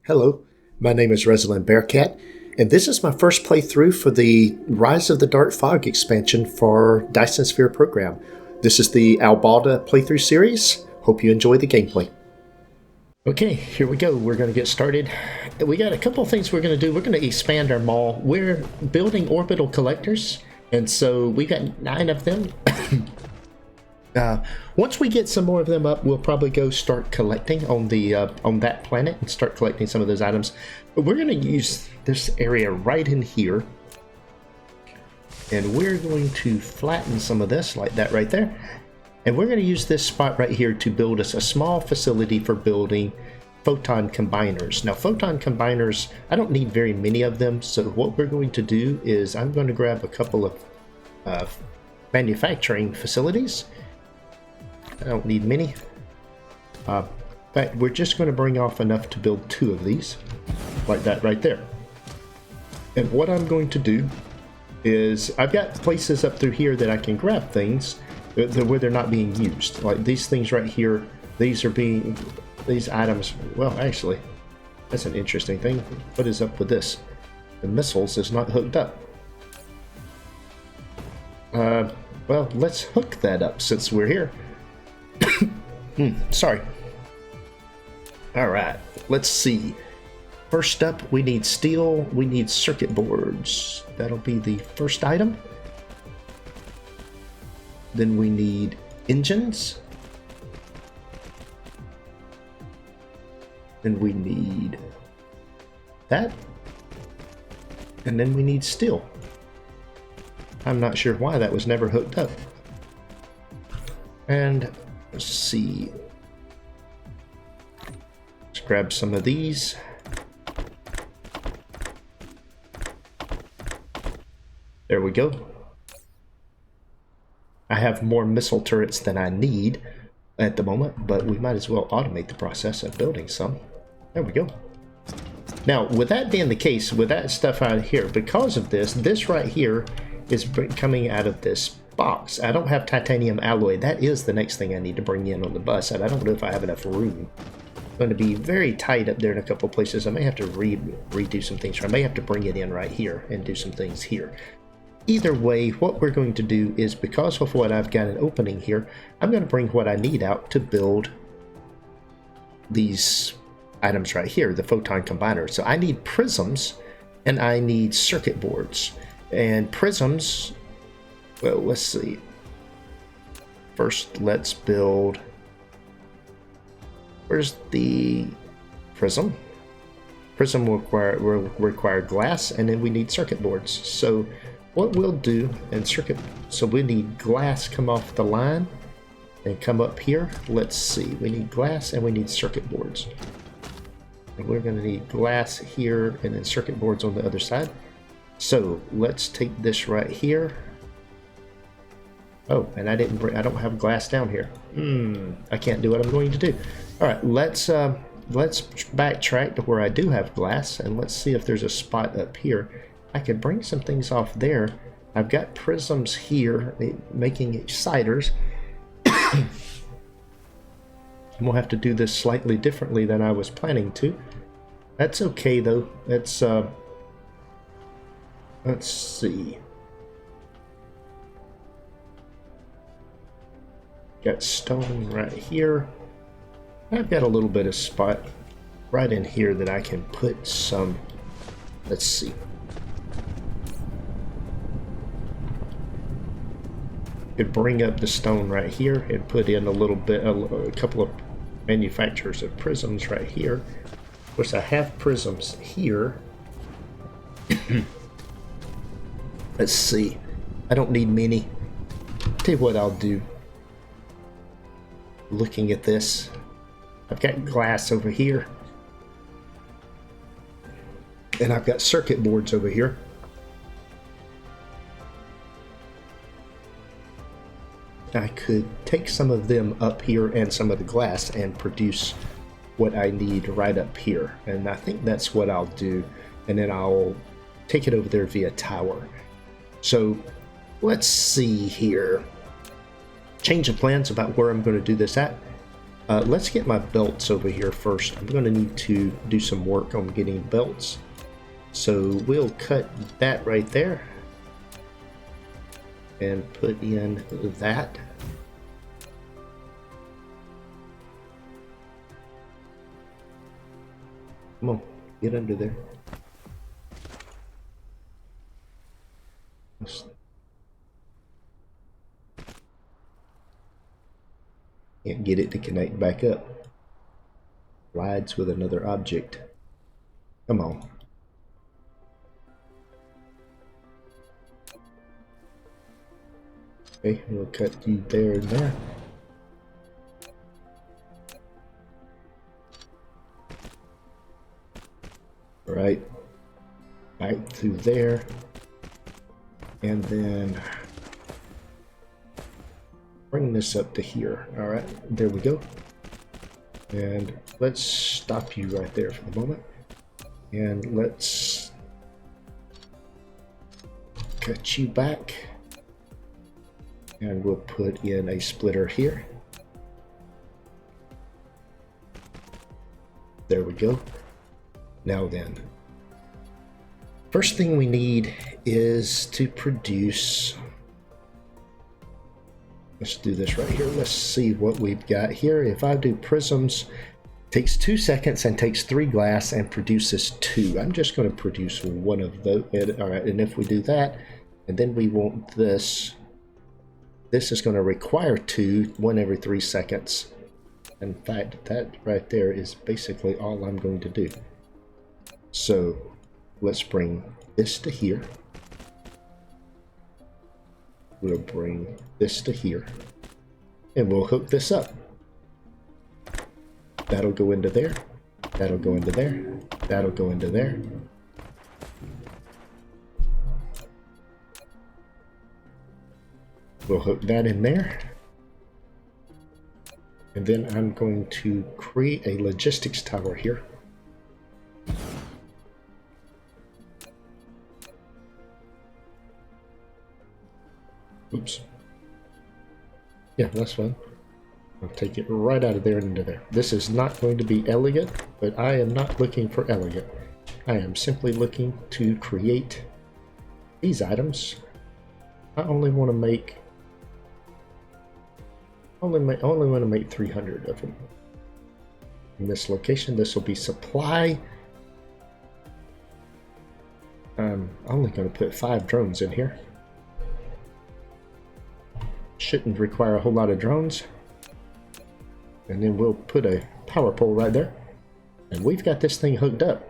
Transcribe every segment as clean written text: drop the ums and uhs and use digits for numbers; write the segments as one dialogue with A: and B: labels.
A: Hello, my name is Resilan Bearcat, and this is my first playthrough for the Rise of the Darkfog expansion for Dyson Sphere Program. This is the Albalda playthrough series. Hope you enjoy the gameplay. Okay, here we go. We're going to get started. We got a couple of things we're going to do. We're going to expand our mall. We're building orbital collectors, and so we got 9 of them. Once we get some more of them up, we'll probably go start collecting on the on that planet and start collecting some of those items. But we're going to use this area right in here, and we're going to flatten some of this like that right there. And we're going to use this spot right here to build us a small facility for building photon combiners. Now, photon combiners, I don't need very many of them. So what we're going to do is I'm going to grab a couple of manufacturing facilities. I don't need many, but we're just going to bring off enough to build 2 of these, like that right there. And what I'm going to do is I've got places up through here that I can grab things where they're not being used. Like these things right here, these items, well, actually, that's an interesting thing. What is up with this? The missiles is not hooked up. Well, let's hook that up since we're here. Sorry. Alright, let's see. First up, we need steel, we need circuit boards. That'll be the first item. Then we need engines. Then we need that. And then we need steel. I'm not sure why that was never hooked up. And let's see. Let's grab some of these. There we go. I have more missile turrets than I need at the moment, but we might as well automate the process of building some. There we go. Now, with that being the case, with that stuff out of here, because of this right here is coming out of this box. I don't have titanium alloy. That is the next thing I need to bring in on the bus, and I don't know if I have enough room. It's going to be very tight up there in a couple of places. I may have to redo some things. I may have to bring it in right here and do some things here. Either way, what we're going to do is, because of what I've got an opening here, I'm going to bring what I need out to build these items right here, the photon combiner. So I need prisms and I need circuit boards. And prisms, well, let's see. First, let's build. Where's the prism? Prism will require glass, and then we need circuit boards. So what we'll do in so we need glass come off the line and come up here. Let's see. We need glass and we need circuit boards. And we're going to need glass here and then circuit boards on the other side. So let's take this right here. Oh, and I don't have glass down here. I can't do what I'm going to do. All right, let's backtrack to where I do have glass, and let's see if there's a spot up here. I could bring some things off there. I've got prisms here making exciters. And we'll have to do this slightly differently than I was planning to. That's okay though. Let's see. Got stone right here. I've got a little bit of spot right in here that I can put some. Let's see. Could bring up the stone right here and put in a couple of manufacturers of prisms right here. Of course, I have prisms here. Let's see. I don't need many. Tell you what I'll do. Looking at this, I've got glass over here, and I've got circuit boards over here. I could take some of them up here and some of the glass and produce what I need right up here. And I think that's what I'll do. And then I'll take it over there via tower. So let's see here. Change of plans about where I'm going to do this at. Let's get my belts over here first. I'm going to need to do some work on getting belts. So we'll cut that right there and put in that. Come on, get under there. Can't get it to connect back up. Collides with another object. Come on. Okay, we'll cut you there and there. Right. Back through there. And then bring this up to here. All right, there we go. And let's stop you right there for the moment. And let's cut you back. And we'll put in a splitter here. There we go. Now then, first thing we need is to produce. Let's do this right here. Let's see what we've got here. If I do prisms, it takes 2 seconds and takes 3 glass and produces 2. I'm just going to produce one of those. All right, and if we do that, and then we want this. This is going to require 2, 1 every 3 seconds. In fact, that right there is basically all I'm going to do. So let's bring this to here. We'll bring this to here. And we'll hook this up. That'll go into there. That'll go into there. That'll go into there. We'll hook that in there. And then I'm going to create a logistics tower here. Oops. Yeah, that's fine. I'll take it right out of there and into there. This is not going to be elegant, but I am not looking for elegant. I am simply looking to create these items. I only want to make only want to make 300 of them. In this location, this will be supply. I'm only going to put 5 drones in here. Shouldn't require a whole lot of drones. And then we'll put a power pole right there. And we've got this thing hooked up.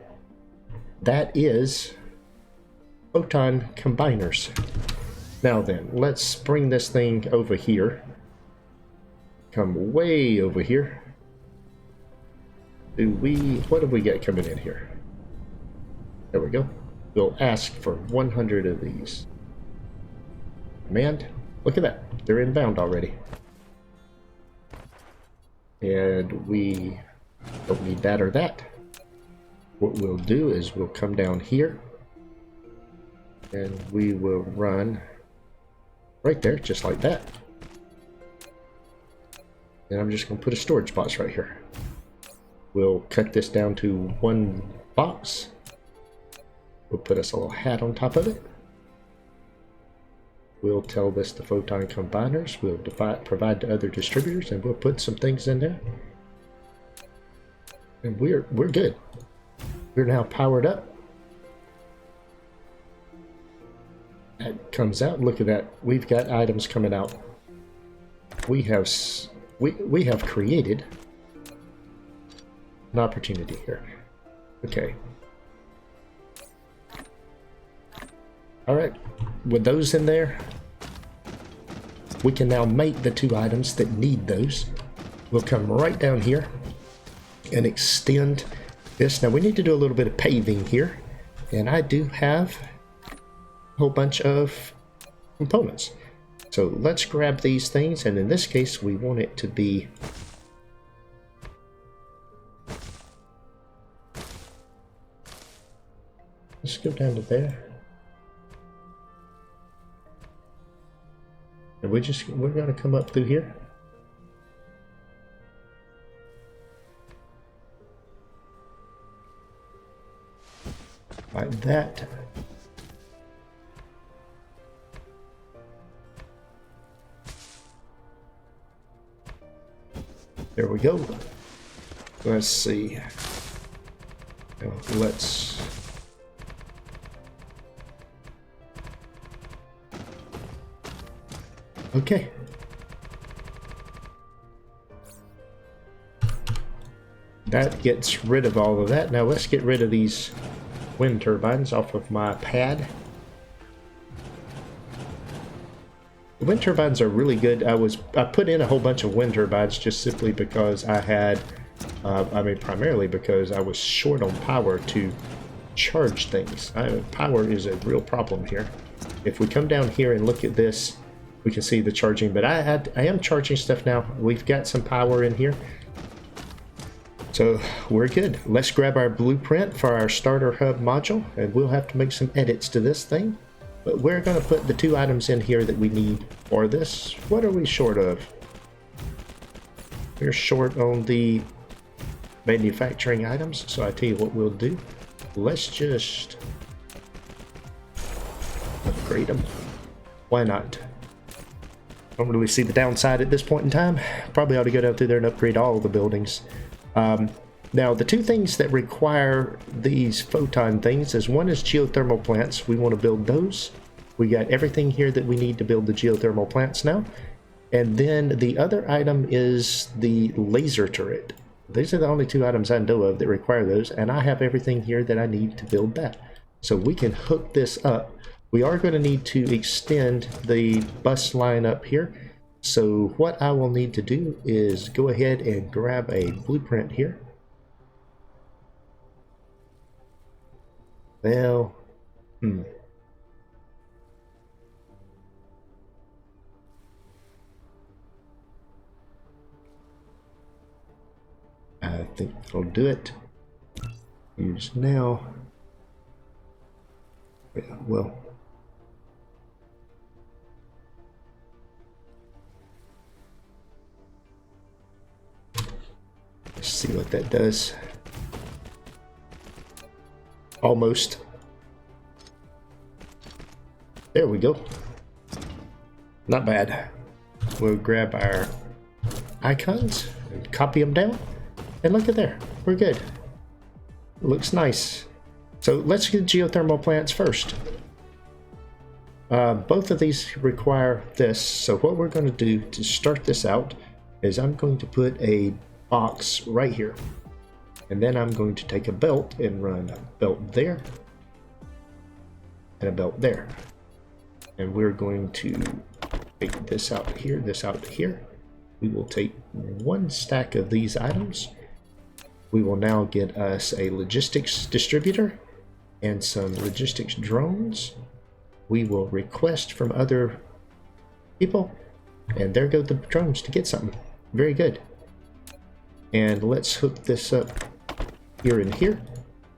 A: That is photon combiners. Now then, let's bring this thing over here. Come way over here. What do we got coming in here? There we go. We'll ask for 100 of these. Command. Look at that. They're inbound already. And we don't need that or that. What we'll do is we'll come down here. And we will run right there, just like that. And I'm just going to put a storage box right here. We'll cut this down to 1 box. We'll put us a little hat on top of it. We'll tell this to photon combiners. We'll provide to other distributors, and we'll put some things in there. And we're good. We're now powered up. That comes out. Look at that. We've got items coming out. We have created an opportunity here. Okay. All right. With those in there, we can now make the 2 items that need those. We'll come right down here and extend this. Now we need to do a little bit of paving here, and I do have a whole bunch of components. So let's grab these things, and in this case we want it to be let's go down to there. And we're going to come up through here. like that. There we go. Let's see. Now, let's... Okay. That gets rid of all of that. Now let's get rid of these wind turbines off of my pad. The wind turbines are really good. I put in a whole bunch of wind turbines just simply because I had, primarily because I was short on power to charge things. Power is a real problem here. If we come down here and look at this, we can see the charging, but I am charging stuff now. We've got some power in here. So we're good. Let's grab our blueprint for our starter hub module, and we'll have to make some edits to this thing. But we're going to put the 2 items in here that we need for this. What are we short of? We're short on the manufacturing items, so I tell you what we'll do. Let's just upgrade them. Why not? Don't really see the downside at this point in time. Probably ought to go down through there and upgrade all the buildings. Now, the 2 things that require these photon things is one is geothermal plants. We want to build those. We got everything here that we need to build the geothermal plants now. And then the other item is the laser turret. These are the only 2 items I know of that require those, and I have everything here that I need to build that. So we can hook this up. We are going to need to extend the bus line up here. So what I will need to do is go ahead and grab a blueprint here. Well, I think I'll do it. Use now. Yeah, well. Let's see what that does. Almost. There we go. Not bad. We'll grab our icons and copy them down. And look at there. We're good. Looks nice. So let's get geothermal plants first. Both of these require this. So what we're going to do to start this out is I'm going to put a box right here. And then I'm going to take a belt and run a belt there and a belt there. And we're going to take this out here, this out here. We will take 1 stack of these items. We will now get us a logistics distributor and some logistics drones. We will request from other people, and there go the drones to get something. Very good. And let's hook this up here and here.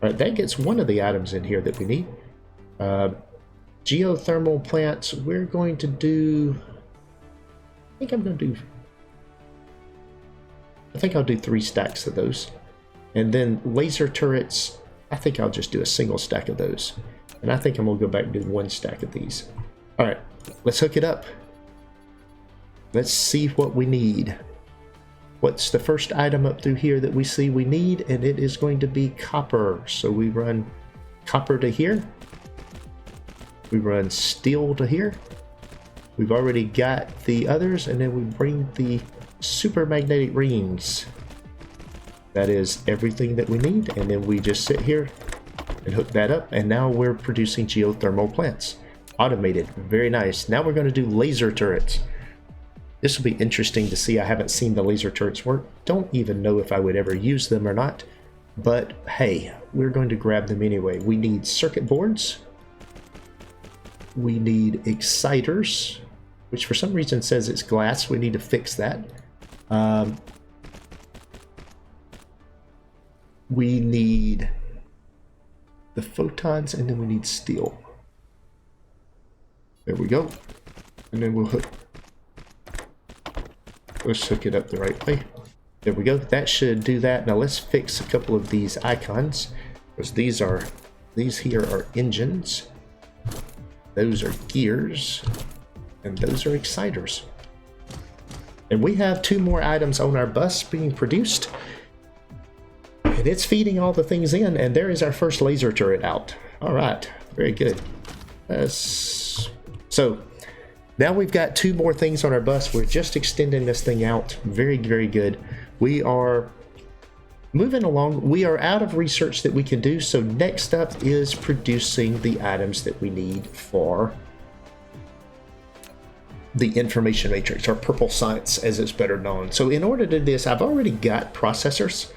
A: All right, that gets one of the items in here that we need. Geothermal plants, we're going to do... I think I'll do 3 stacks of those. And then laser turrets, I think I'll just do a single stack of those. And I think I'm going to go back and do 1 stack of these. All right, let's hook it up. Let's see what we need. What's the first item up through here that we see we need? And it is going to be copper. So we run copper to here. We run steel to here. We've already got the others, and then we bring the super magnetic rings. That is everything that we need, and then we just sit here and hook that up, and now we're producing geothermal plants. Automated, very nice. Now we're going to do laser turrets. This will be interesting to see. I haven't seen the laser turrets work. Don't even know if I would ever use them or not, but hey, we're going to grab them anyway. We need circuit boards. We need exciters, which for some reason says it's glass. We need to fix that. We need the photons, and then we need steel. There we go. And then let's hook it up the right way. There we go. That should do that. Now let's fix a couple of these icons, because these are These here are engines. Those are gears. And those are exciters. And we have 2 more items on our bus being produced. And it's feeding all the things in, and there is our first laser turret out. All right, very good. So now we've got 2 more things on our bus. We're just extending this thing out. Very, very good. We are moving along. We are out of research that we can do. So next up is producing the items that we need for the information matrix, or purple science as it's better known. So in order to do this, I've already got processors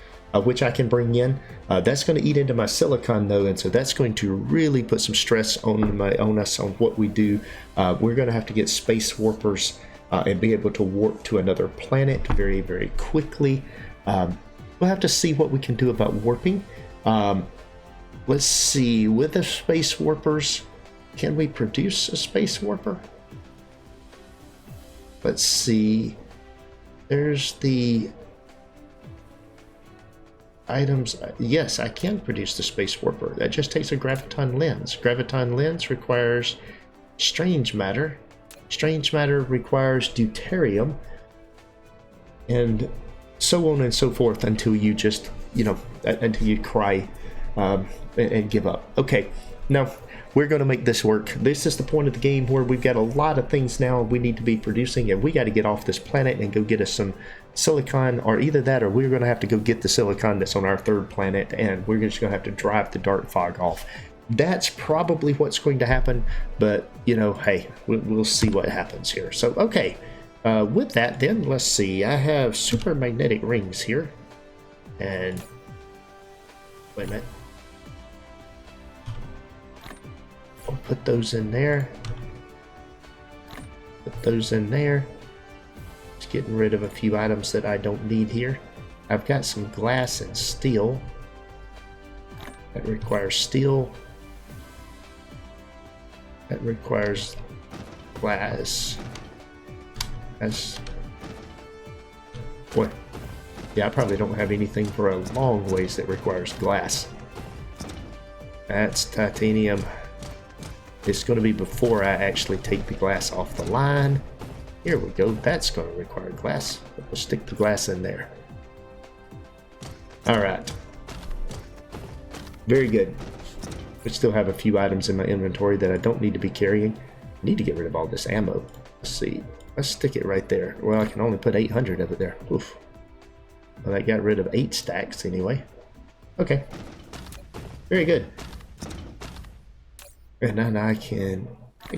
A: which I can bring in. That's going to eat into my silicon though, and so that's going to really put some stress on us on what we do. We're going to have to get space warpers and be able to warp to another planet very, very quickly. We'll have to see what we can do about warping. Let's see, with the space warpers, can we produce a space warper? Let's see, there's the items. Yes, I can produce the space warper. That just takes a graviton lens. Graviton lens requires strange matter. Strange matter requires deuterium, and so on and so forth until you just, until you cry and give up. Okay, now we're going to make this work. This is the point of the game where we've got a lot of things now we need to be producing, and we got to get off this planet and go get us some silicon, or either that or we're going to have to go get the silicon that's on our 3rd planet, and we're just going to have to drive the Darkfog off. That's probably what's going to happen, but hey, we'll see what happens here. So okay, with that then, let's see, I have super magnetic rings here, and wait a minute, I'll put those in there, put those in there. Just getting rid of a few items that I don't need here. I've got some glass and steel. That requires steel. That requires glass. That's what? Yeah, I probably don't have anything for a long ways that requires glass. That's titanium. It's going to be before I actually take the glass off the line. Here we go. That's going to require glass. We'll stick the glass in there. All right. Very good. I still have a few items in my inventory that I don't need to be carrying. I need to get rid of all this ammo. Let's see. Let's stick it right there. Well, I can only put 800 of it there. Oof. Well, that got rid of 8 stacks anyway. Okay. Very good. And then I can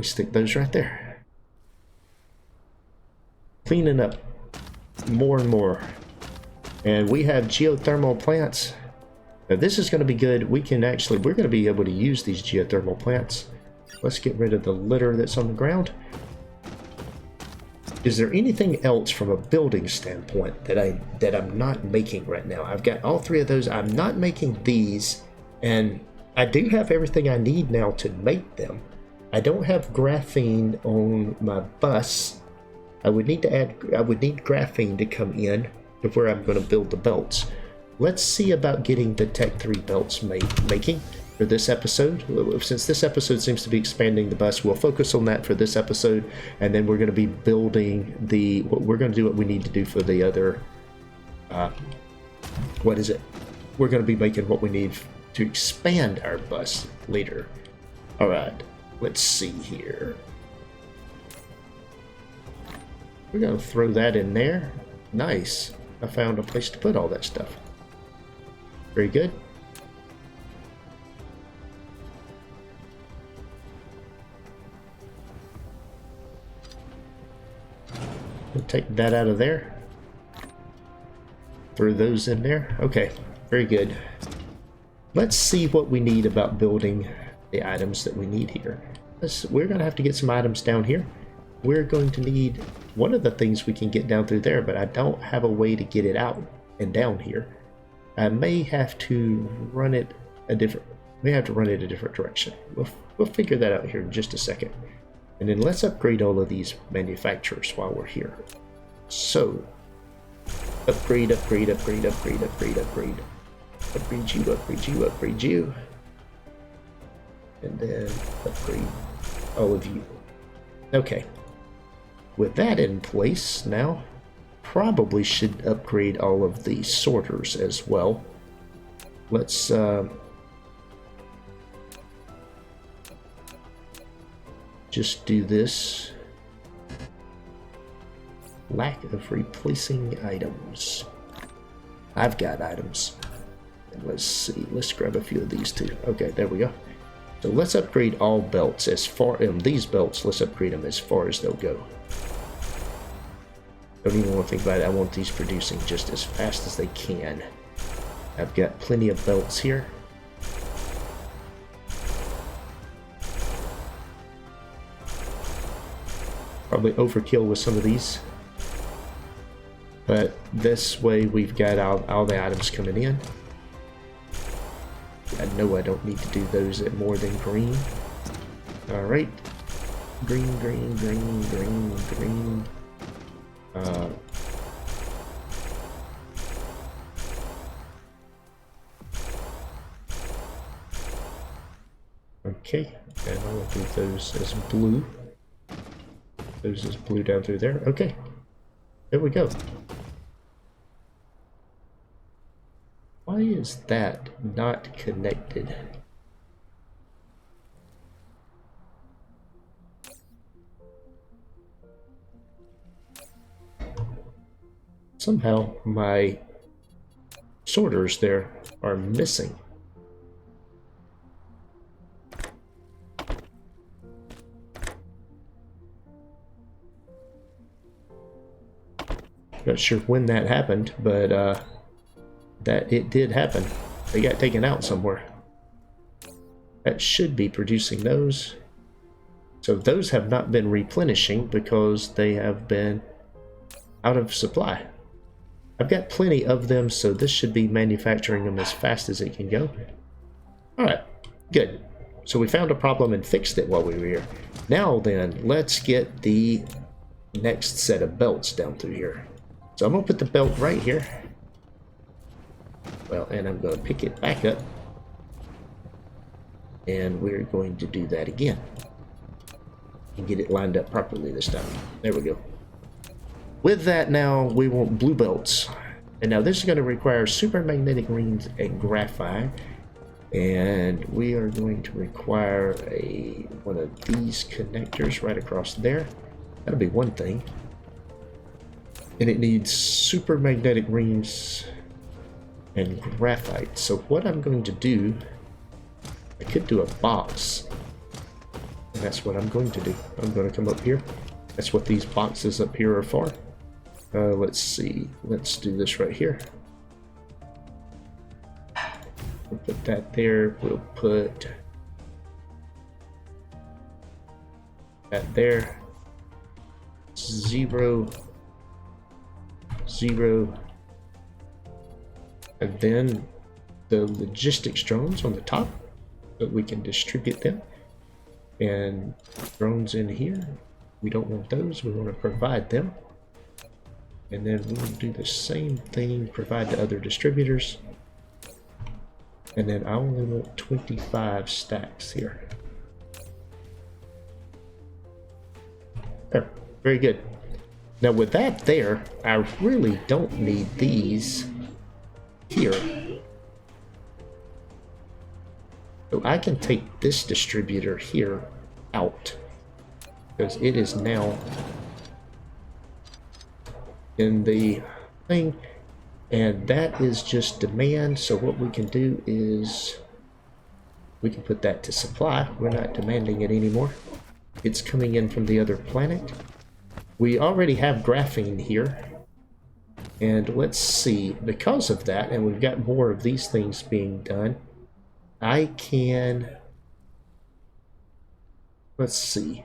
A: stick those right there. Cleaning up more and more. And we have geothermal plants. Now this is going to be good. We're going to be able to use these geothermal plants. Let's get rid of the litter that's on the ground. Is there anything else from a building standpoint that I'm not making right now? I've got all 3 of those. I'm not making these, and I do have everything I need now to make them. I don't have graphene on my bus. I would need graphene to come in to where I'm going to build the belts. Let's see about getting the Tech 3 belts making for this episode. Since this episode seems to be expanding the bus, we'll focus on that for this episode, and then we're going to be building we're going to do what we need to do for the other, what is it? We're going to be making what we need to expand our bus later. All right, let's see here. We're going to throw that in there. Nice. I found a place to put all that stuff. Very good. We'll take that out of there. Throw those in there. Okay, very good. Let's see what we need about building the items that we need here. We're going to have to get some items down here. We're going to need one of the things we can get down through there, but I don't have a way to get it out and down here. I may have to run it a different direction. We'll figure that out here in just a second. And then let's upgrade all of these manufacturers while we're here. So, upgrade. Upgrade you. and then upgrade all of you. Okay. With that in place now, probably should upgrade all of the sorters as well. Let's just do this. Lack of replacing items. I've got items. And let's see, let's grab a few of these too. Okay, there we go. So let's upgrade all belts as far, these belts, let's upgrade them as far as they'll go. Don't even want to think about it. I want these producing just as fast as they can. I've got plenty of belts here. Probably overkill with some of these. But this way we've got all the items coming in. I know I don't need to do those at more than green. Alright. Green, green, green, green, green. Okay, and I will do those as blue. Those as blue down through there. Okay, there we go. Why is that not connected? Somehow my sorters there are missing. Not sure when that happened, but that it did happen. They got taken out somewhere. That should be producing those. So those have not been replenishing because they have been out of supply. I've got plenty of them, so this should be manufacturing them as fast as it can go. Alright, good. So we found a problem and fixed it while we were here. Now then, let's get the next set of belts down through here. So I'm going to put the belt right here. Well, and I'm going to pick it back up. And we're going to do that again. And get it lined up properly this time. There we go. With that now, we want blue belts. And now this is going to require super magnetic rings and graphite. And we are going to require one of these connectors right across there. That'll be one thing. And it needs super magnetic rings and graphite. So what I'm going to do, I could do a box. And that's what I'm going to do. I'm going to come up here. That's what these boxes up here are for. Let's see. Let's do this right here. We'll put that there. We'll put that there. 0, 0. And then the logistics drones on the top, so we can distribute them. And drones in here, we don't want those, we want to provide them. And then we'll do the same thing, provide to other distributors. And then I only want 25 stacks here. There, very good. Now with that there, I really don't need these here. So I can take this distributor here out, because it is now in the thing, and that is just demand. So what we can do is we can put that to supply. We're not demanding it anymore. It's coming in from the other planet. We already have graphene here, and let's see, because of that, and we've got more of these things being done, I can, let's see,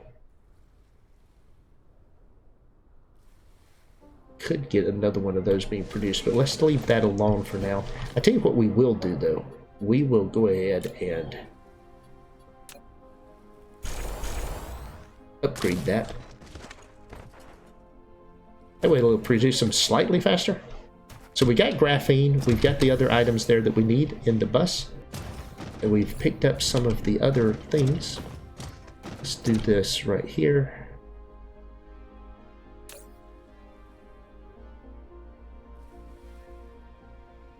A: could get another one of those being produced, but let's leave that alone for now. I tell you what we will do though, we will go ahead and upgrade that. That way it'll produce them slightly faster. So we got graphene, we've got the other items there that we need in the bus. and we've picked up some of the other things. Let's do this right here.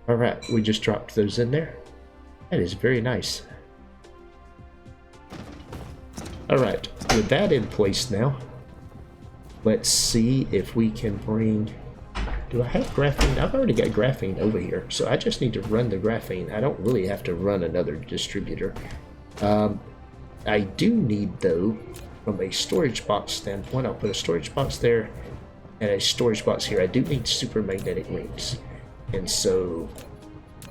A: Alright, we just dropped those in there. That is very nice. Alright, with that in place now, let's see if we can bring... Do I have graphene? I've already got graphene over here, so I just need to run the graphene. I don't really have to run another distributor. I do need, though, from a storage box standpoint, I'll put a storage box there and a storage box here. I do need super magnetic rings. And so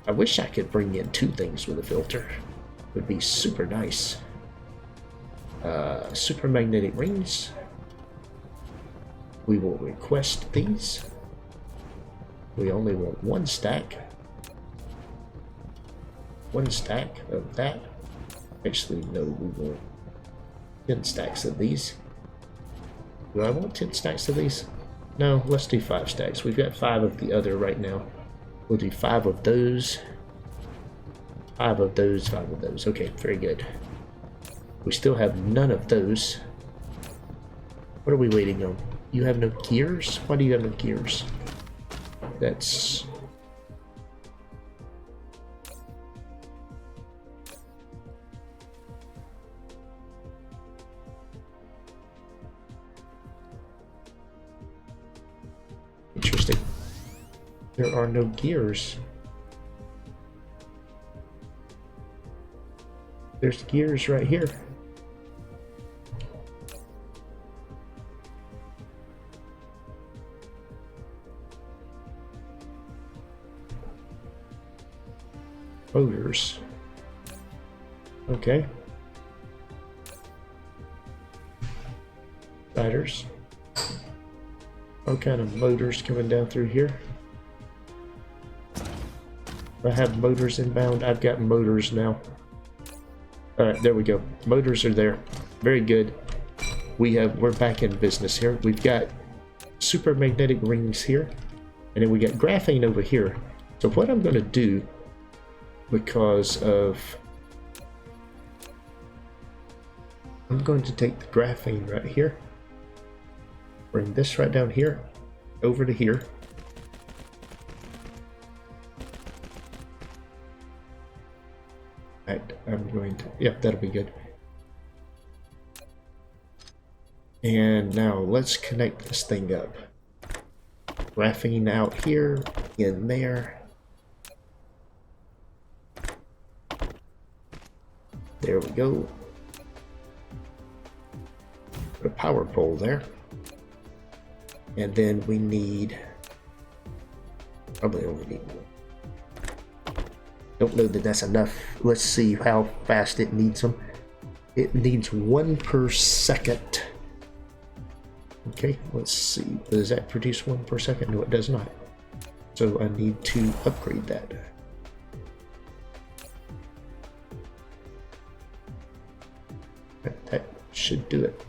A: I wish I could bring in 2 things with a filter. It would be super nice. Super magnetic rings. We will request these. We only want 1 stack. 1 stack of that. Actually, no, we want 10 stacks of these. Do I want 10 stacks of these? No, let's do 5 stacks. We've got 5 of the other right now. We'll do 5 of those. 5 of those, 5 of those. Okay, very good. We still have none of those. What are we waiting on? You have no gears? Why do you have no gears? That's... interesting. There are no gears. There's gears right here. Motors. Okay. Riders. What kind of motors coming down through here? I have motors inbound. I've got motors now. Alright, there we go. Motors are there. Very good. We're back in business here. We've got super magnetic rings here. And then we got graphene over here. So what I'm going to do, because of... I'm going to take the graphene right here. Bring this right down here. Over to here. I'm going to, yep, that'll be good. And now let's connect this thing up. Graphene out here, in there. There we go. Put a power pole there. And then we need, probably only need one. Don't know that that's enough. Let's see how fast it needs them. It needs 1 per second. Okay, let's see. Does that produce 1 per second? No, it does not. So I need to upgrade that. That should do it.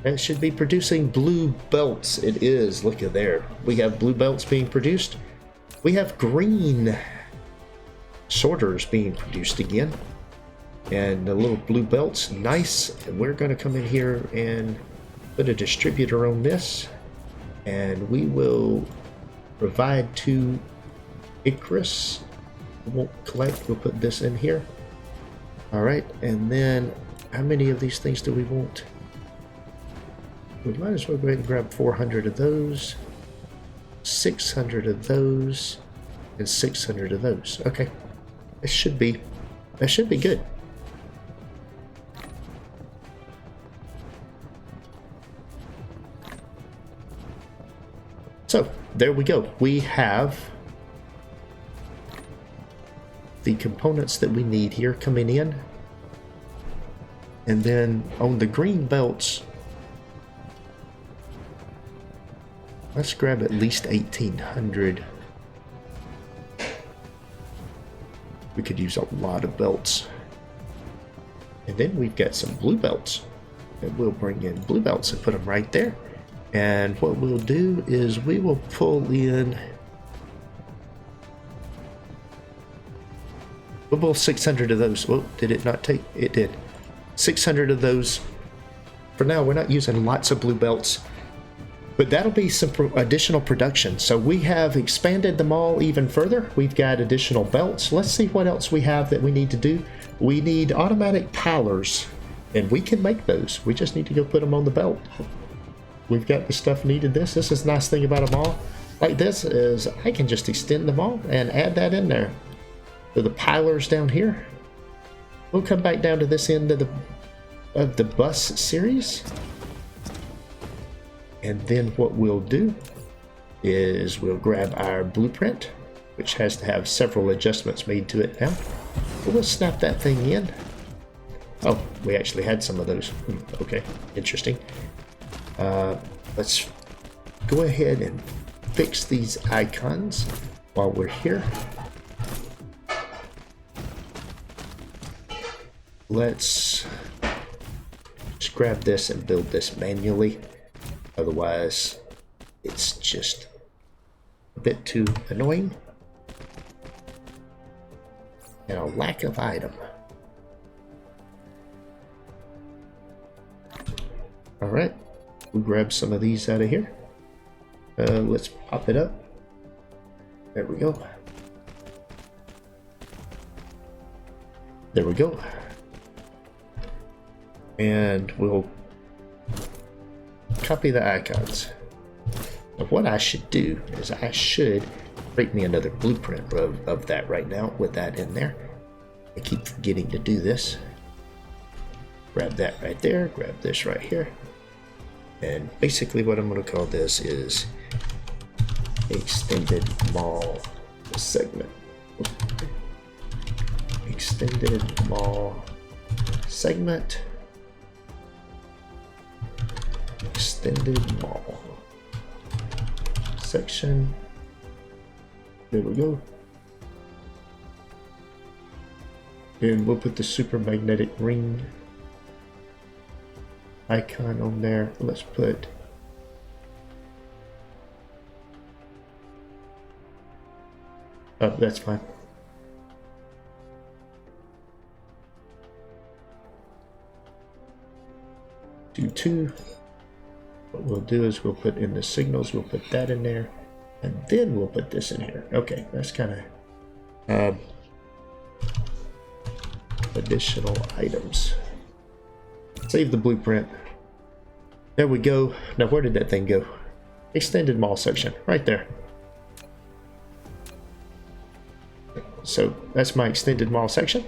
A: That should be producing blue belts. It is. Look at there. We have blue belts being produced. We have green sorters being produced again. And the little blue belts. Nice. And we're going to come in here and put a distributor on this. And we will provide to Icarus. We won't collect. We'll put this in here. Alright. And then how many of these things do we want? We might as well go ahead and grab 400 of those, 600 of those, and 600 of those. Okay, that should be good. So there we go. We have the components that we need here coming in, and then on the green belts. Let's grab at least 1,800. We could use a lot of belts. And then we've got some blue belts. And we'll bring in blue belts and put them right there. And what we'll do is we will pull in We'll build 600 of those. Oh, did it not take? It did. 600 of those. For now, we're not using lots of blue belts, but that'll be some additional production. So we have expanded the mall even further. We've got additional belts. Let's see what else we have that we need to do. We need automatic powers, and we can make those. We just need to go put them on the belt. We've got the stuff needed. This is the nice thing about a mall like this is I can just extend the mall and add that in there. So the pilers down here. We'll come back down to this end of the bus series. And then what we'll do is we'll grab our blueprint, which has to have several adjustments made to it now. We'll snap that thing in. Oh, we actually had some of those. Okay, interesting. Let's go ahead and fix these icons while we're here. Let's just grab this and build this manually. Otherwise, it's just a bit too annoying. And a lack of item. Alright, we'll grab some of these out of here. Let's pop it up. There we go. There we go. And we'll copy the icons. Now what I should do is I should create me another blueprint of that right now with that in there. I keep forgetting to do this. Grab that right there, grab this right here. And basically what I'm going to call this is extended mall segment. Extended mall segment. Extended mall section. There we go. And we'll put the super magnetic ring icon on there. Let's put that's fine. Do 2. What we'll do is we'll put in the signals, we'll put that in there, and then we'll put this in here. Okay, that's kind of additional items. Save the blueprint. There we go. Now where did that thing go? Extended mall section, right there. So that's my extended mall section.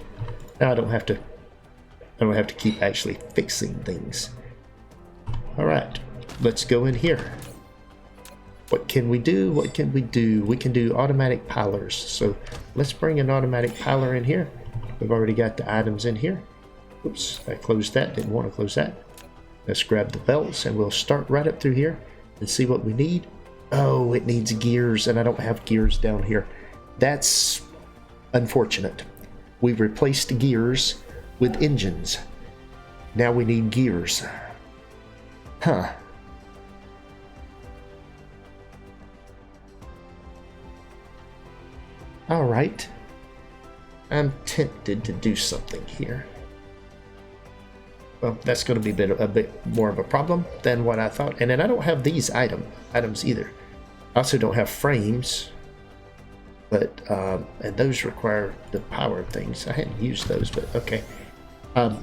A: Now I don't have to keep actually fixing things. All right, let's go in here. What can we do? What can we do? We can do automatic pilers. So let's bring an automatic piler in here. We've already got the items in here. Oops, I closed that, didn't want to close that. Let's grab the belts and we'll start right up through here and see what we need. Oh, it needs gears and I don't have gears down here. That's unfortunate. We've replaced gears with engines. Now we need gears. Huh. All right. I'm tempted to do something here. Well, that's going to be a bit more of a problem than what I thought. And then I don't have these items either. I also don't have frames, but and those require the power things. I hadn't used those, but okay.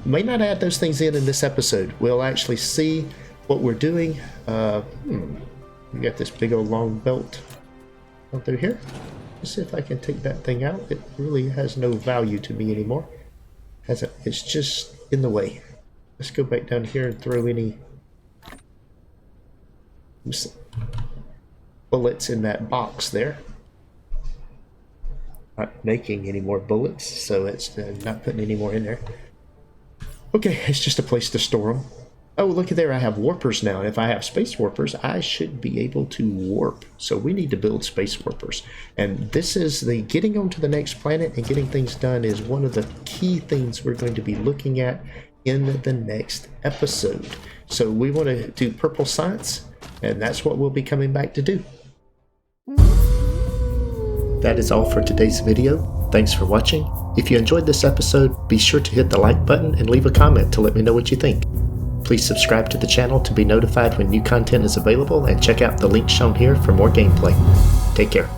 A: May not add those things in this episode. We'll actually see what we're doing. We got this big old long belt on through here. Let's see if I can take that thing out. It really has no value to me anymore. It's just in the way. Let's go back down here and throw any bullets in that box there. Not making any more bullets, so it's not putting any more in there. Okay, it's just a place to store them. Oh, look at there, I have warpers now. If I have space warpers, I should be able to warp. So we need to build space warpers. And this is the getting onto the next planet and getting things done is one of the key things we're going to be looking at in the next episode. So we want to do purple science, and that's what we'll be coming back to do. That is all for today's video. Thanks for watching. If you enjoyed this episode, be sure to hit the like button and leave a comment to let me know what you think. Please subscribe to the channel to be notified when new content is available, and check out the link shown here for more gameplay. Take care.